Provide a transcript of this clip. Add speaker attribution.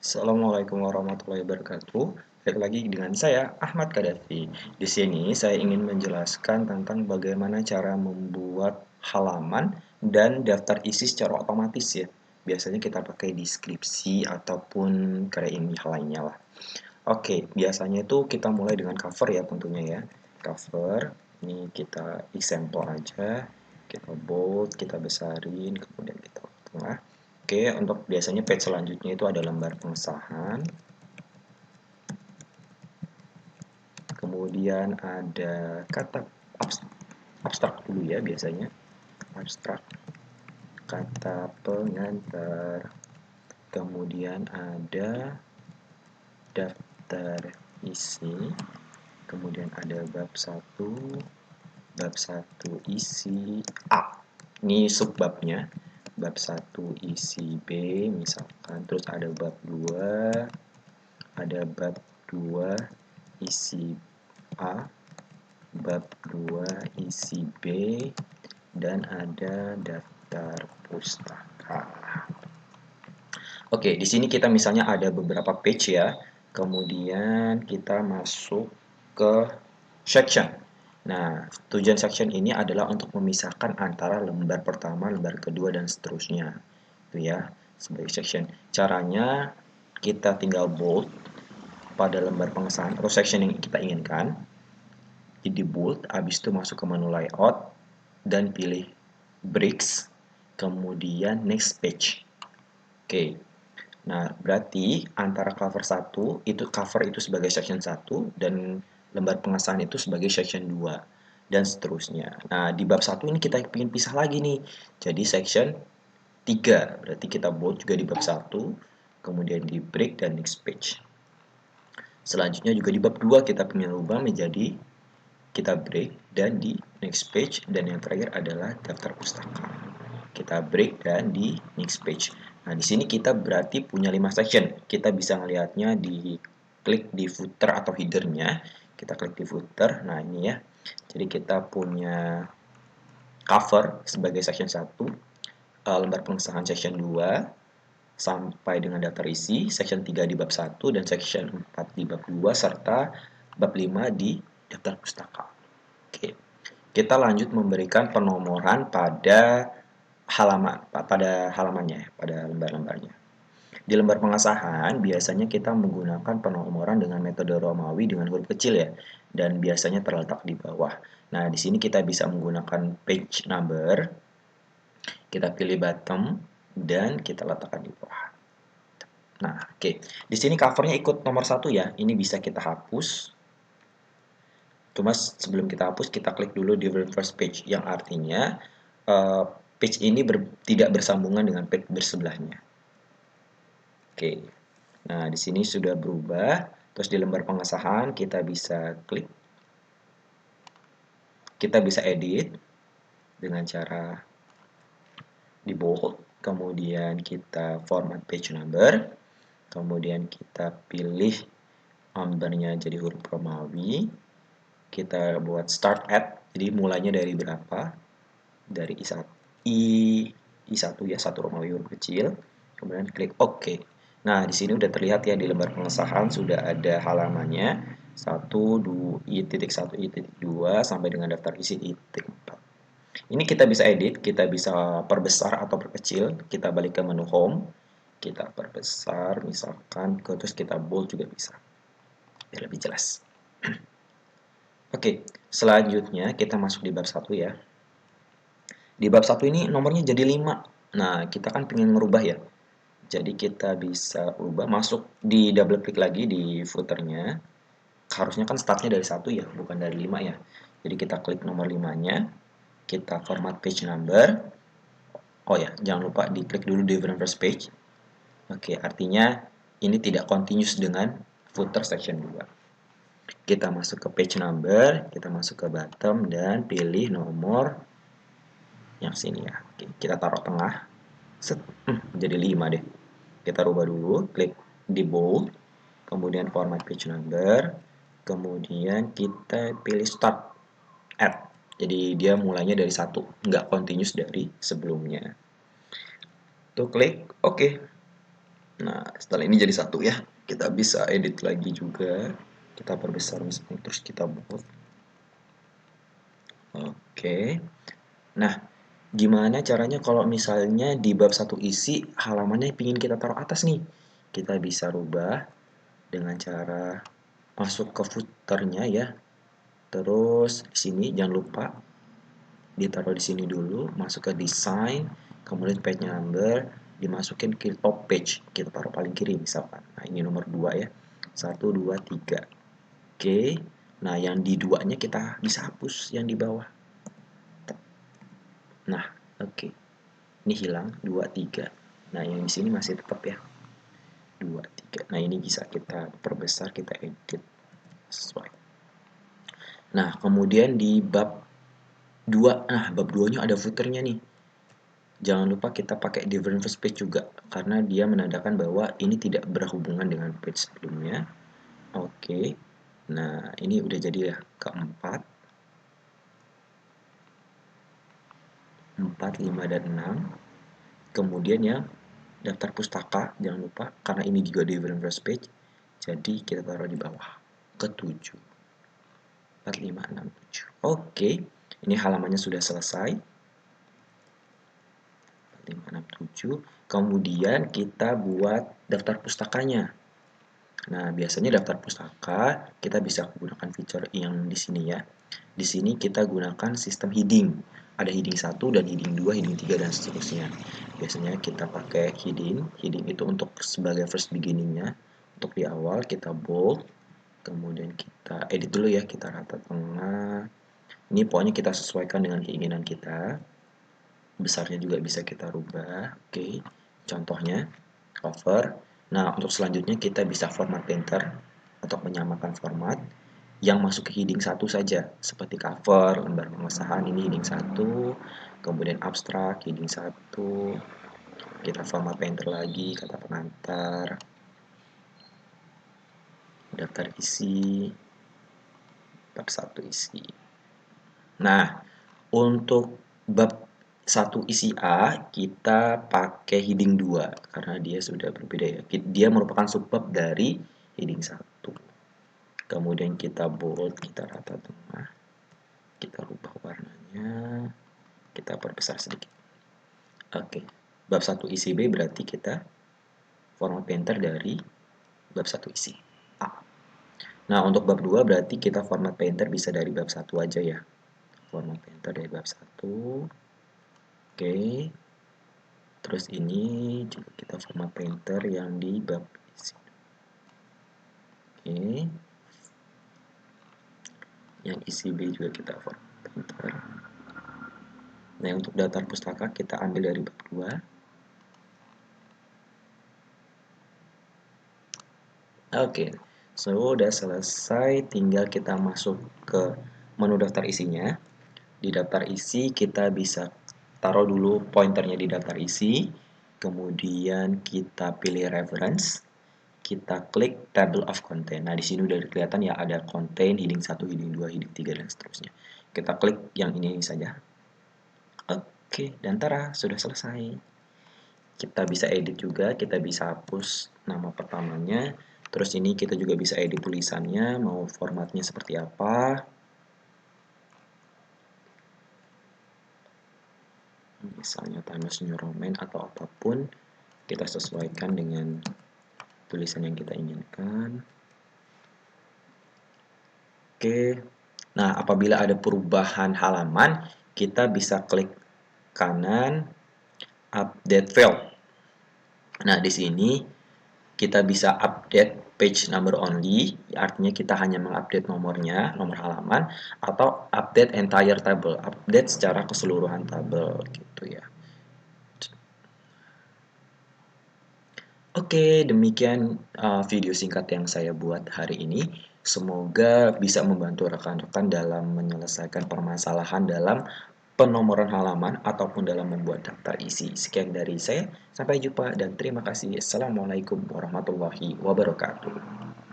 Speaker 1: Assalamualaikum warahmatullahi wabarakatuh. Balik lagi dengan saya Ahmad Kadafi. Di sini saya ingin menjelaskan tentang bagaimana cara membuat halaman dan daftar isi secara otomatis ya. Biasanya kita pakai di skripsi ataupun karya ilmiah lainnya lah. Oke, biasanya itu kita mulai dengan cover ya tentunya ya. Cover, ini kita example aja. Kita bold, kita besarin, kemudian kita tengah. Oke, untuk biasanya page selanjutnya itu ada lembar pengesahan. Kemudian ada kata abstrak dulu ya biasanya. Abstrak, kata pengantar. Kemudian ada daftar isi. Kemudian ada bab 1 isi A. Ini subbabnya. Bab 1 isi B misalkan. Terus ada bab 2, ada bab 2 isi A, bab 2 isi B, dan ada daftar pustaka. Oke, di sini kita misalnya ada beberapa page ya. Kemudian kita masuk ke section. Nah, tujuan section ini adalah untuk memisahkan antara lembar pertama, lembar kedua, dan seterusnya. Itu ya, sebagai section. Caranya kita tinggal bold pada lembar pengesahan atau section yang kita inginkan. Jadi bold, habis itu masuk ke menu layout dan pilih bricks, kemudian next page. Oke. Nah, berarti antara cover 1 itu cover itu sebagai section 1 dan lembar pengesahan itu sebagai section 2 dan seterusnya. Nah, di bab 1 ini kita ingin pisah lagi nih. Jadi section 3. Berarti kita bold juga di bab 1, kemudian di break dan next page. Selanjutnya juga di bab 2 kita ingin rubah menjadi kita break dan di next page, dan yang terakhir adalah daftar pustaka. Kita break dan di next page. Nah, di sini kita berarti punya 5 section. Kita bisa melihatnya di klik di footer atau headernya. Kita klik di footer. Nah, ini ya. Jadi kita punya cover sebagai section 1, lembar pengesahan section 2, sampai dengan daftar isi, section 3 di bab 1, dan section 4 di bab 2, serta bab 5 di daftar pustaka. Oke. Kita lanjut memberikan penomoran pada halamannya, pada lembar-lembarnya. Di lembar pengesahan, biasanya kita menggunakan penomoran dengan metode Romawi dengan huruf kecil ya, dan biasanya terletak di bawah. Nah, di sini kita bisa menggunakan page number, kita pilih bottom, dan kita letakkan di bawah. Nah, oke. Di sini covernya ikut nomor 1 ya, ini bisa kita hapus. Cuma sebelum kita hapus, kita klik dulu di reverse page, yang artinya page ini tidak bersambungan dengan page bersebelahnya. Oke, nah di sini sudah berubah. Terus di lembar pengesahan kita bisa klik, kita bisa edit dengan cara di bold, kemudian kita format page number, kemudian kita pilih numbernya jadi huruf Romawi, kita buat start at, jadi mulainya dari berapa, dari I1 ya, 1 Romawi huruf kecil, kemudian klik OK. Nah, di sini udah terlihat ya di lembar pengesahan sudah ada halamannya 1, 2, I.1, I.2 sampai dengan daftar isi I.4. Ini kita bisa edit, kita bisa perbesar atau perkecil, kita balik ke menu home, kita perbesar misalkan, terus kita bold juga bisa, biar lebih jelas. Oke, selanjutnya kita masuk di bab 1 ya. Di bab 1 ini nomornya jadi 5. Nah, kita kan pengen ngerubah ya. Jadi kita bisa ubah, masuk di double klik lagi di footernya. Harusnya kan startnya dari 1 ya, bukan dari 5 ya. Jadi kita klik nomor 5-nya, kita format page number. Oh ya, jangan lupa diklik dulu di reverse page. Oke, artinya ini tidak continuous dengan footer section 2. Kita masuk ke page number, kita masuk ke bottom dan pilih nomor yang sini ya. Oke, kita taruh tengah. Set, jadi 5 deh. Kita rubah dulu, klik di bold, kemudian format page number, kemudian kita pilih start at. Jadi dia mulainya dari 1, nggak continuous dari sebelumnya. Tuh klik OK. Nah, setelah ini jadi satu ya. Kita bisa edit lagi juga. Kita perbesar misalnya, terus kita bold. Oke. Nah, gimana caranya kalau misalnya di bab satu isi halamannya pingin kita taruh atas nih? Kita bisa rubah dengan cara masuk ke footernya ya. Terus di sini jangan lupa ditaruh di sini dulu, masuk ke design, kemudian page number, dimasukin ke top page, kita taruh paling kiri misalkan. Nah, ini nomor 2 ya. 1 2 3. Oke. Nah, yang di duanya kita bisa hapus yang di bawah. Nah, oke. Ini hilang 2 3. Nah, yang di sini masih tetap ya. 2 3. Nah, ini bisa kita perbesar, kita edit sesuai. Nah, kemudian di bab 2, nah bab 2-nya ada footernya nih. Jangan lupa kita pakai different first page juga, karena dia menandakan bahwa ini tidak berhubungan dengan page sebelumnya. Oke, nah ini udah jadi ya, keempat, 4, 5, dan 6. Kemudian yang daftar pustaka, jangan lupa, karena ini juga different first page, jadi kita taruh di bawah, ke-7. 4, 5, 6, 7. Oke, ini halamannya sudah selesai. 5, 6, 7. Kemudian kita buat daftar pustakanya. Nah, biasanya daftar pustaka kita bisa gunakan fitur yang di sini ya. Di sini kita gunakan sistem heading. Ada heading 1 dan heading 2, heading 3 dan seterusnya. Biasanya kita pakai heading. Heading itu untuk sebagai first beginning-nya. Untuk di awal kita bold, kemudian kita edit dulu ya, kita rata tengah. Ini pokoknya kita sesuaikan dengan keinginan kita. Besarnya juga bisa kita rubah. Oke. Contohnya cover. Nah, untuk selanjutnya kita bisa format painter atau menyamakan format yang masuk ke heading 1 saja, seperti cover, lembar pengesahan ini heading 1, kemudian abstrak heading 1, kita format painter lagi, kata pengantar, daftar isi, bab 1 isi. Nah, untuk bab 1 isi A kita pakai heading 2 karena dia sudah berbeda ya. Dia merupakan subbab dari heading 1. Kemudian kita bold, kita rata tengah, kita rubah warnanya, kita perbesar sedikit. Oke, bab 1 isi B berarti kita format painter dari bab 1 isi A. Nah, untuk bab 2 berarti kita format painter bisa dari bab 1 aja ya. Format painter dari bab 1. Oke. Terus ini juga kita format painter yang di bab isi. Oke. Yang isi B juga kita format painter. Nah, untuk daftar pustaka kita ambil dari bab 2. Oke, so udah selesai, tinggal kita masuk ke menu daftar isinya. Di daftar isi kita bisa taruh dulu pointernya di daftar isi, kemudian kita pilih reference, kita klik table of content. Nah, di sini udah kelihatan ya ada content, heading 1, heading 2, heading 3, dan seterusnya. Kita klik yang ini saja. Oke, dan tara, sudah selesai. Kita bisa edit juga, kita bisa hapus nama pertamanya. Terus ini kita juga bisa edit tulisannya, mau formatnya seperti apa. Misalnya Times New Roman atau apapun, kita sesuaikan dengan tulisan yang kita inginkan. Oke. Nah, apabila ada perubahan halaman, kita bisa klik kanan update field. Nah, di sini kita bisa update page number only, artinya kita hanya mengupdate nomornya, nomor halaman, atau update entire table, update secara keseluruhan tabel gitu ya. Oke, demikian video singkat yang saya buat hari ini. Semoga bisa membantu rekan-rekan dalam menyelesaikan permasalahan dalam penomoran halaman ataupun dalam membuat daftar isi. Sekian dari saya, sampai jumpa dan terima kasih. Assalamualaikum warahmatullahi wabarakatuh.